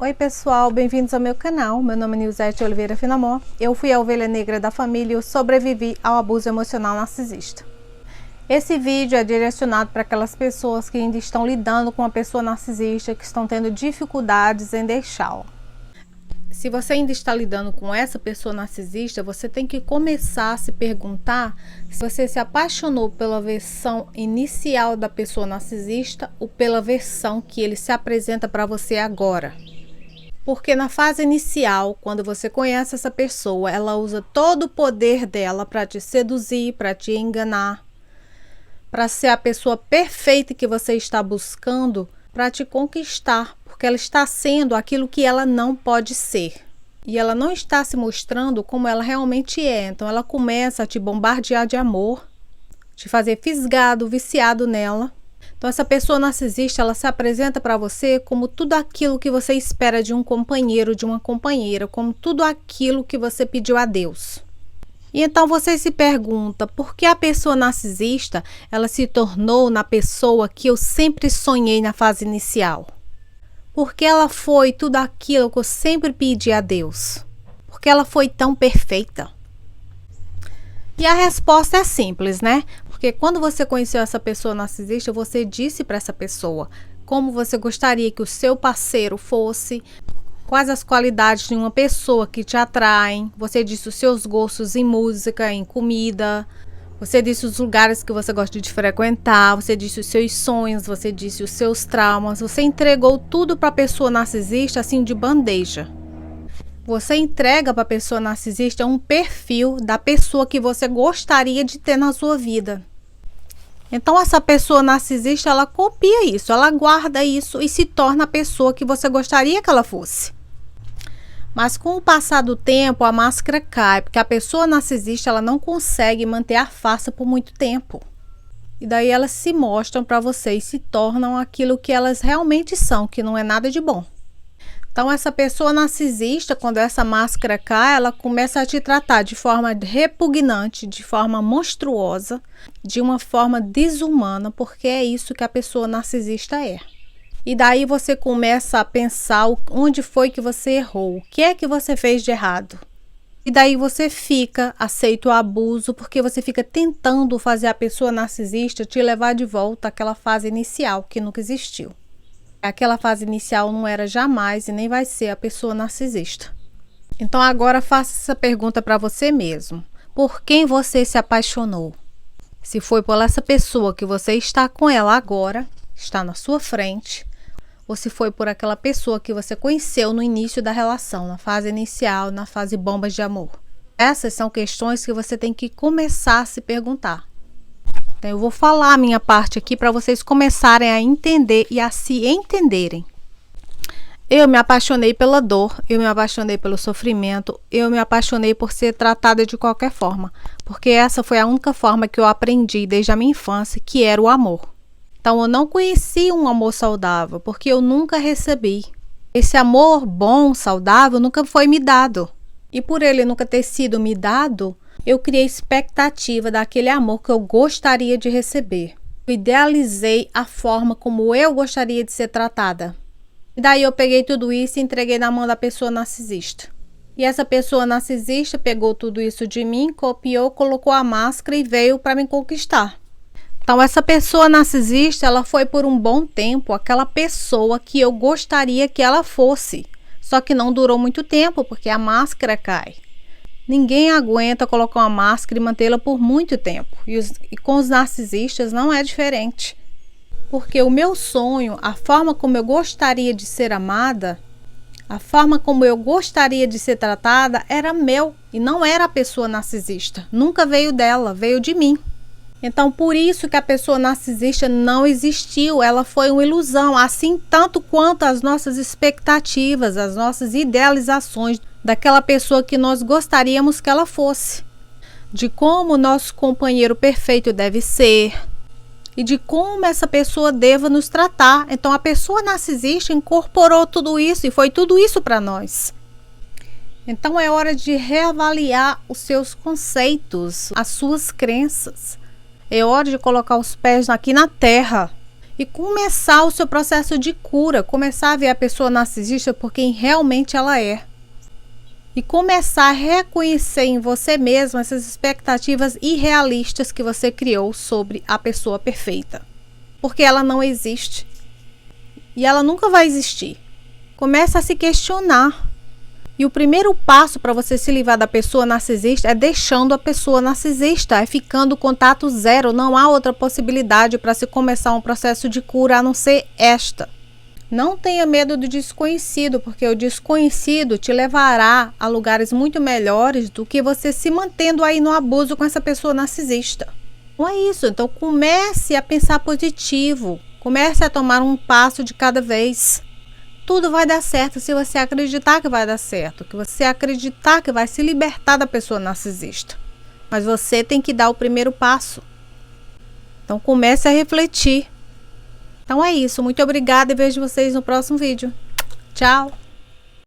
Oi pessoal, bem-vindos ao meu canal. Meu nome é Nilzete Oliveira Finamor. Eu fui a ovelha negra da família e eu sobrevivi ao abuso emocional narcisista. Esse vídeo é direcionado para aquelas pessoas que ainda estão lidando com uma pessoa narcisista, que estão tendo dificuldades em deixá-la. Se você ainda está lidando com essa pessoa narcisista, você tem que começar a se perguntar se você se apaixonou pela versão inicial da pessoa narcisista ou pela versão que ele se apresenta para você agora. Porque na fase inicial, quando você conhece essa pessoa, ela usa todo o poder dela para te seduzir, para te enganar, para ser a pessoa perfeita que você está buscando, para te conquistar, porque ela está sendo aquilo que ela não pode ser. E ela não está se mostrando como ela realmente é. Então ela começa a te bombardear de amor, te fazer fisgado, viciado nela. Então essa pessoa narcisista, ela se apresenta para você como tudo aquilo que você espera de um companheiro, de uma companheira, como tudo aquilo que você pediu a Deus. E então você se pergunta, por que a pessoa narcisista, ela se tornou na pessoa que eu sempre sonhei na fase inicial? Porque ela foi tudo aquilo que eu sempre pedi a Deus? Porque ela foi tão perfeita? E a resposta é simples, né? Porque quando você conheceu essa pessoa narcisista, você disse para essa pessoa como você gostaria que o seu parceiro fosse, quais as qualidades de uma pessoa que te atraem. Você disse os seus gostos em música, em comida. Você disse os lugares que você gosta de frequentar. Você disse os seus sonhos, você disse os seus traumas. Você entregou tudo para a pessoa narcisista assim de bandeja. Você entrega para a pessoa narcisista um perfil da pessoa que você gostaria de ter na sua vida. Então essa pessoa narcisista, ela copia isso, ela guarda isso e se torna a pessoa que você gostaria que ela fosse. Mas com o passar do tempo, a máscara cai, porque a pessoa narcisista, ela não consegue manter a farsa por muito tempo. E daí elas se mostram para você e se tornam aquilo que elas realmente são, que não é nada de bom. Então essa pessoa narcisista, quando essa máscara cai, ela começa a te tratar de forma repugnante, de forma monstruosa, de uma forma desumana, porque é isso que a pessoa narcisista é. E daí você começa a pensar onde foi que você errou, o que é que você fez de errado. E daí você aceita o abuso, porque você fica tentando fazer a pessoa narcisista te levar de volta àquela fase inicial que nunca existiu. Aquela fase inicial não era jamais e nem vai ser a pessoa narcisista. Então agora faça essa pergunta para você mesmo. Por quem você se apaixonou? Se foi por essa pessoa que você está com ela agora, está na sua frente, ou se foi por aquela pessoa que você conheceu no início da relação, na fase inicial, na fase bombas de amor. Essas são questões que você tem que começar a se perguntar. Então, eu vou falar a minha parte aqui para vocês começarem a entender e a se entenderem. Eu me apaixonei pela dor, eu me apaixonei pelo sofrimento, eu me apaixonei por ser tratada de qualquer forma, porque essa foi a única forma que eu aprendi desde a minha infância, que era o amor. Então, eu não conheci um amor saudável, porque eu nunca recebi. Esse amor bom, saudável, nunca foi me dado. E por ele nunca ter sido me dado, eu criei expectativa daquele amor que eu gostaria de receber. Eu idealizei a forma como eu gostaria de ser tratada. E daí eu peguei tudo isso e entreguei na mão da pessoa narcisista. E essa pessoa narcisista pegou tudo isso de mim, copiou, colocou a máscara e veio para me conquistar. Então essa pessoa narcisista, ela foi por um bom tempo aquela pessoa que eu gostaria que ela fosse. Só que não durou muito tempo, porque a máscara cai. Ninguém aguenta colocar uma máscara e mantê-la por muito tempo. E com os narcisistas não é diferente. Porque o meu sonho, a forma como eu gostaria de ser amada, a forma como eu gostaria de ser tratada, era meu. E não era a pessoa narcisista. Nunca veio dela, veio de mim. Então, por isso que a pessoa narcisista não existiu. Ela foi uma ilusão, assim tanto quanto as nossas expectativas, as nossas idealizações daquela pessoa que nós gostaríamos que ela fosse, de como o nosso companheiro perfeito deve ser e de como essa pessoa deva nos tratar. Então a pessoa narcisista incorporou tudo isso e foi tudo isso para nós. Então é hora de reavaliar os seus conceitos, as suas crenças. É hora de colocar os pés aqui na terra e começar o seu processo de cura, começar a ver a pessoa narcisista por quem realmente ela é. E começar a reconhecer em você mesmo essas expectativas irrealistas que você criou sobre a pessoa perfeita. Porque ela não existe. E ela nunca vai existir. Começa a se questionar. E o primeiro passo para você se livrar da pessoa narcisista é deixando a pessoa narcisista, é ficando contato zero. Não há outra possibilidade para se começar um processo de cura a não ser esta. Não tenha medo do desconhecido, porque o desconhecido te levará a lugares muito melhores do que você se mantendo aí no abuso com essa pessoa narcisista. Não é isso. Então comece a pensar positivo. Comece a tomar um passo de cada vez. Tudo vai dar certo se você acreditar que vai dar certo, que você acreditar que vai se libertar da pessoa narcisista. Mas você tem que dar o primeiro passo. Então comece a refletir. Então é isso. Muito obrigada e vejo vocês no próximo vídeo. Tchau!